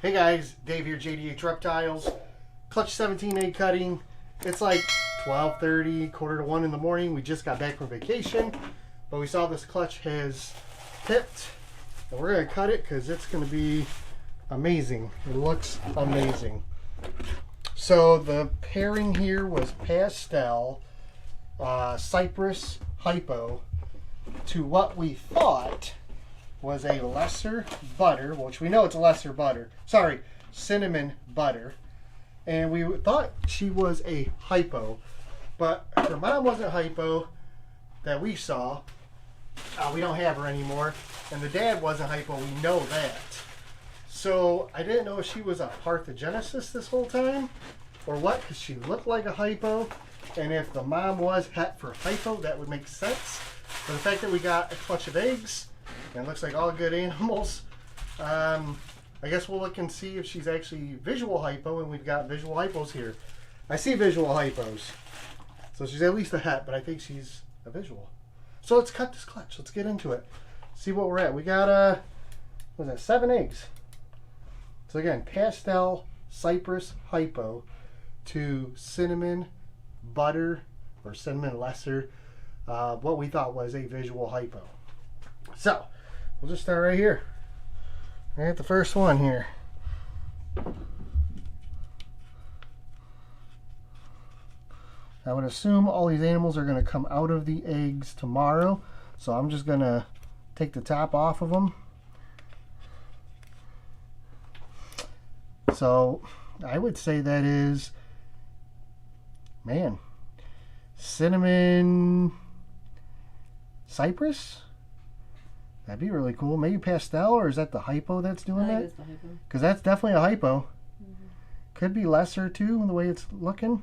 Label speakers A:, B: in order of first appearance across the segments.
A: Hey guys, Dave here, JDH Reptiles. Clutch 17 egg cutting. It's like 12:30, quarter to 1 in the morning. We just got back from vacation, but we saw this clutch has tipped, and we're gonna cut it because it's gonna be amazing. It looks amazing. So the pairing here was pastel, Cypress, Hypo, to what we thought was a lesser butter, which we know it's a lesser butter. Sorry, cinnamon butter. And we thought she was a hypo, but her mom wasn't hypo that we saw. We don't have her anymore. And the dad wasn't hypo, we know that. So I didn't know if she was a parthenogenesis this whole time or what, because she looked like a hypo. And if the mom was het for hypo, that would make sense. But the fact that we got a clutch of eggs, and it looks like all good animals, I guess we'll look and see if she's actually visual hypo, and we've got visual hypos here. I see visual hypos. So she's at least a het, but I think she's a visual. So let's cut this clutch. Let's get into it. See what we're at. We got, what was that, 7 eggs. So again, pastel, Cypress, hypo to cinnamon, butter, or cinnamon lesser, what we thought was a visual hypo. So, we'll just start right here. Right at the first one here. I would assume all these animals are going to come out of the eggs tomorrow. So I'm just going to take the top off of them. So I would say that is, man, cinnamon Cypress? That'd be really cool. Maybe pastel, or is that the hypo that's doing that?
B: It's the hypo.
A: Because that's definitely a hypo. Could be lesser too, the way it's looking.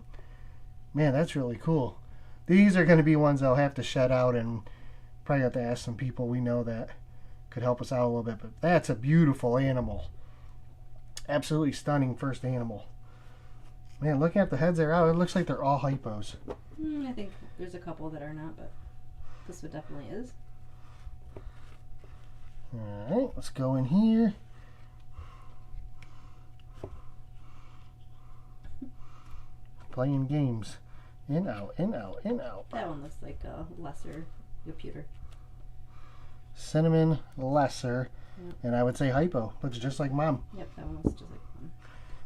A: Man, that's really cool. These are going to be ones I'll have to shed out, and probably have to ask some people we know that could help us out a little bit. But that's a beautiful animal. Absolutely stunning first animal. Man, looking at the heads they're out, it looks like they're all hypos.
B: I think there's a couple that are not, but this one definitely is.
A: Alright, let's go in here. Playing games. In, out, in, out, in, out.
B: That one looks like a lesser computer.
A: Cinnamon lesser.
B: Yep.
A: And I would say hypo. Looks just like mom.
B: Yep, that one looks just like mom.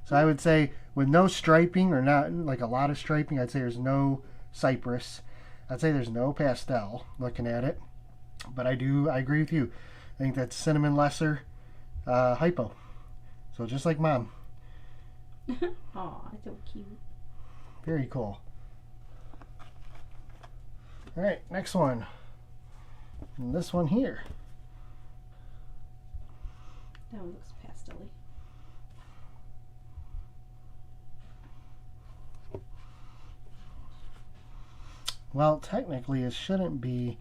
A: So I would say with no striping, or not like a lot of striping, I'd say there's no Cypress. I'd say there's no pastel looking at it. But I agree with you. I think that's cinnamon lesser hypo. So just like mom.
B: Aw, it's so cute.
A: Very cool. Alright, next one. And this one here.
B: That one looks pastel-y.
A: Well, technically it shouldn't be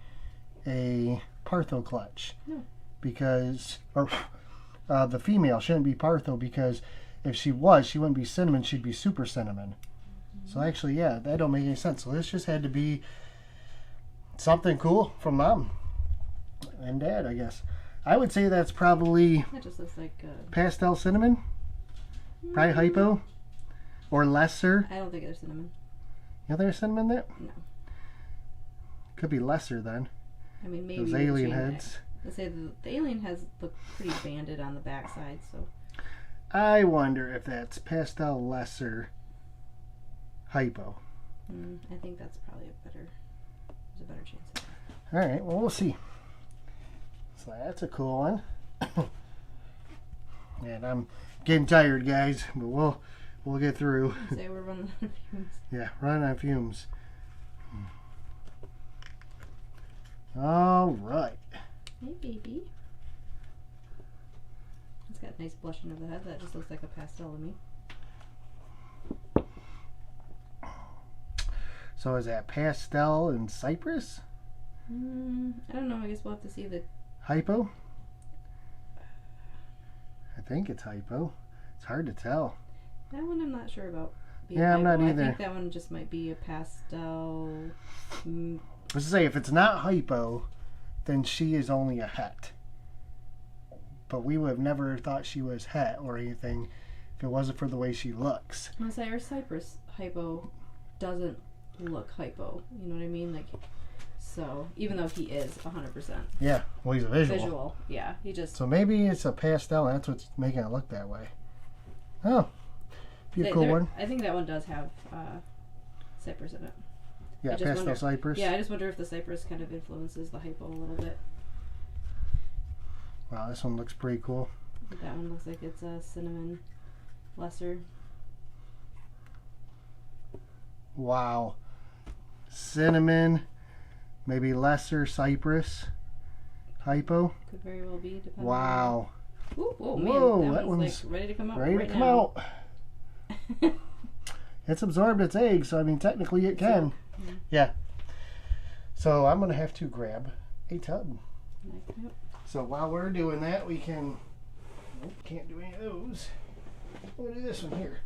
A: a partho clutch.
B: No.
A: Because, or the female shouldn't be partho, because if she was, she wouldn't be cinnamon, she'd be super cinnamon. So actually, yeah, that don't make any sense. So this just had to be something cool from mom and dad, I guess. I would say that's probably
B: That just looks like
A: pastel cinnamon, probably hypo, or lesser.
B: I don't think there's cinnamon.
A: You know there's cinnamon there?
B: No.
A: Could be lesser then.
B: I mean, maybe
A: Those
B: with
A: alien
B: chain
A: heads.
B: Let's say the alien heads look pretty banded on the backside, so.
A: I wonder if that's pastel lesser hypo.
B: I think that's probably there's a better chance of that.
A: All right, well, we'll see. So that's a cool one. And I'm getting tired, guys, but we'll get through.
B: Say we're running out of fumes.
A: Yeah, running on fumes. All right.
B: Hey, baby. It's got a nice blushing of the head. That just looks like a pastel to me.
A: So is that pastel and Cypress?
B: I don't know. I guess we'll have to see the
A: Hypo? I think it's hypo. It's hard to tell.
B: That one I'm not sure about.
A: Yeah, I'm not either.
B: I think that one just might be a pastel.
A: Let's say if it's not hypo, then she is only a het. but we would have never thought she was het or anything if it wasn't for the way she looks.
B: I was say our Cypress hypo doesn't look hypo. You know what I mean? Like, so even though he is 100%.
A: Yeah, well, he's a visual.
B: Visual, yeah. He just.
A: So maybe it's a pastel, and that's what's making it look that way. Oh, be a cool one.
B: I think that one does have Cypress in it.
A: Yeah, pastel Cypress.
B: Yeah, I just wonder if the Cypress kind of influences the hypo a little bit.
A: Wow, this one looks pretty cool.
B: That one looks like it's a cinnamon lesser.
A: Wow. Cinnamon, maybe lesser Cypress hypo.
B: Could very well be.
A: Wow.
B: Ooh, whoa,
A: whoa,
B: man,
A: that one's
B: like ready to come out.
A: Ready
B: right
A: to come
B: now.
A: out. It's absorbed its eggs, so I mean technically it can.
B: So,
A: yeah. So I'm gonna have to grab a tub.
B: Yep.
A: So while we're doing that, we can. Nope, can't do any of those. We'll do this one here.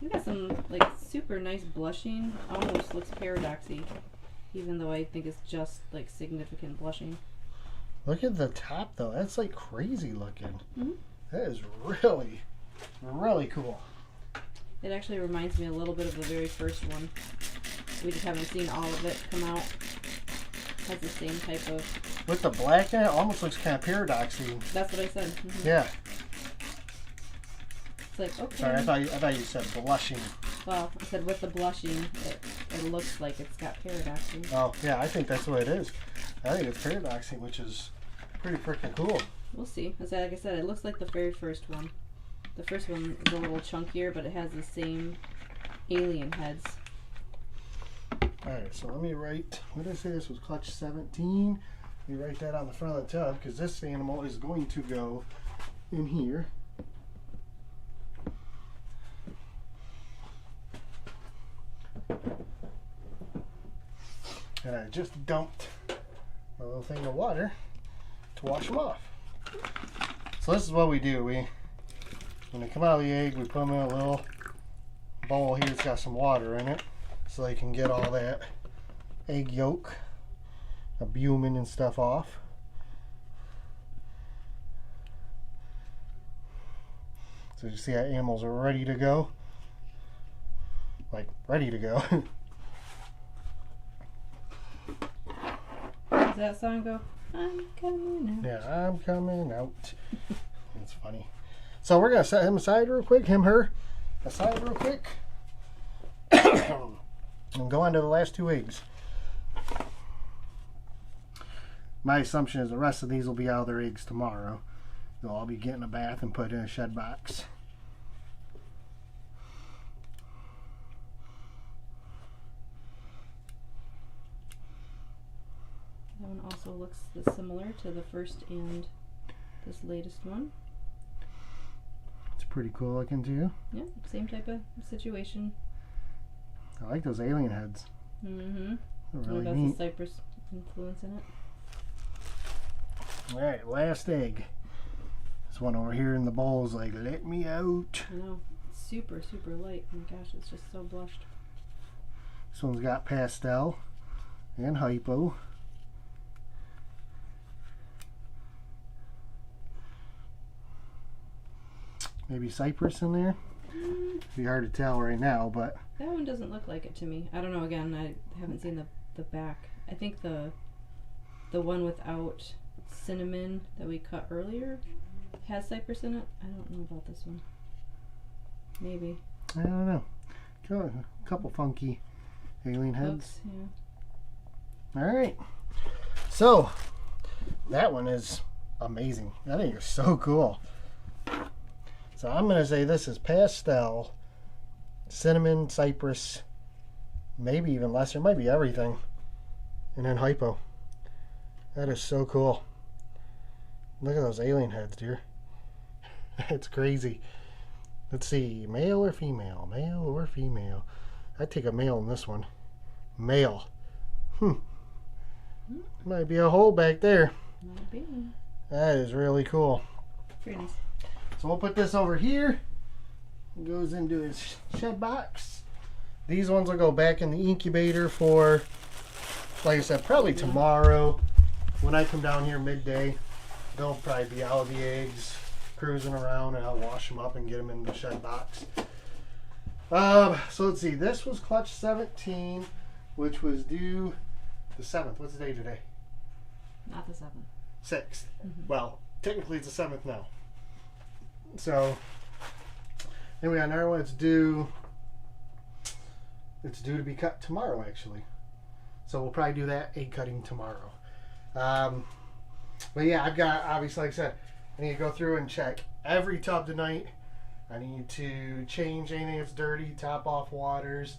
B: You got some like super nice blushing. Almost looks paradoxy, even though I think it's just like significant blushing.
A: Look at the top though. That's like crazy looking.
B: Mm-hmm.
A: That is really, really cool.
B: It actually reminds me a little bit of the very first one. We just haven't seen all of it come out. Has the same type of.
A: With the black in it, almost looks kind of paradoxy.
B: That's what I said. Mm-hmm.
A: Yeah.
B: It's like, okay.
A: Sorry, I thought you said blushing.
B: Well, I said with the blushing, it looks like it's got paradoxy.
A: Oh, yeah, I think that's what it is. I think it's paradoxy, which is pretty freaking cool.
B: We'll see. Like I said, it looks like the very first one. The first one is a little chunkier, but it has the same alien heads.
A: Alright, so let me write, what did I say this was, clutch 17? Let me write that on the front of the tub, because this animal is going to go in here. And I just dumped a little thing of water to wash them off. So this is what we do. When they come out of the egg, we put them in a little bowl here. It's got some water in it, so they can get all that egg yolk, albumin and stuff off. So you see how animals are ready to go. Like, ready to go.
B: Does that song go? I'm coming out.
A: Yeah, I'm coming out. That's funny. So we're gonna set him aside real quick, her aside real quick, and go on to the last two eggs. My assumption is the rest of these will be out of their eggs tomorrow. They'll all be getting a bath and put in a shed box.
B: That one also looks similar to the first and this latest one.
A: It's pretty cool looking too.
B: Yeah, same type of situation.
A: I like those alien heads.
B: Mm-hmm.
A: They're really
B: That's
A: neat.
B: the Cypress influence in it.
A: Alright, last egg. This one over here in the bowl is like, let me out.
B: I know. It's super, super light. Oh my gosh, it's just so blushed.
A: This one's got pastel and hypo. Maybe Cypress in there. It'd be hard to tell right now, but
B: That one doesn't look like it to me. I don't know. Again, I haven't seen the back. I think the one without cinnamon that we cut earlier has Cypress in it. I don't know about this one. Maybe.
A: I don't know. A couple funky alien heads.
B: Hooks, yeah.
A: All right. So that one is amazing. I think it's so cool. So I'm going to say this is pastel, cinnamon, cypress, maybe even lesser, might be everything, and then hypo. That is so cool. Look at those alien heads, dear. It's crazy. Let's see, male or female? Male or female? I'd take a male in this one. Male. Might be a hole back there.
B: Might be.
A: That is really cool.
B: Very nice.
A: So we'll put this over here. It goes into his shed box. These ones will go back in the incubator for, like I said, probably tomorrow when I come down here midday. they'll probably be out of the eggs, cruising around, and I'll wash them up and get them in the shed box. So let's see. This was clutch 17, which was due the 7th. What's the day today?
B: Not the 7th.
A: 6th.
B: Mm-hmm.
A: Well, technically it's the 7th now. So then we got another one. It's due to be cut tomorrow, actually. So we'll probably do that egg cutting tomorrow. But yeah, I've got, obviously, like I said, I need to go through and check every tub tonight. I need to change anything that's dirty, top off waters.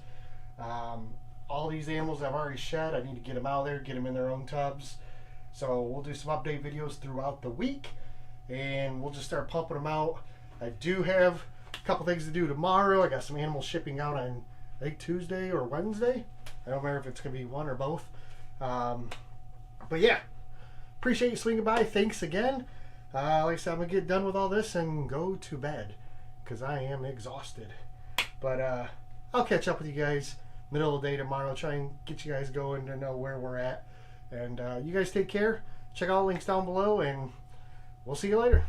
A: All these animals I've already shed, I need to get them out of there, get them in their own tubs. So we'll do some update videos throughout the week, and we'll just start pumping them out. I do have a couple things to do tomorrow. I got some animals shipping out on, I think, Tuesday or Wednesday. I don't remember if it's going to be one or both. But yeah, appreciate you swinging by. Thanks again. Like I said, I'm going to get done with all this and go to bed because I am exhausted. But I'll catch up with you guys middle of the day tomorrow. Try and get you guys going to know where we're at. And you guys take care. Check out links down below, and we'll see you later.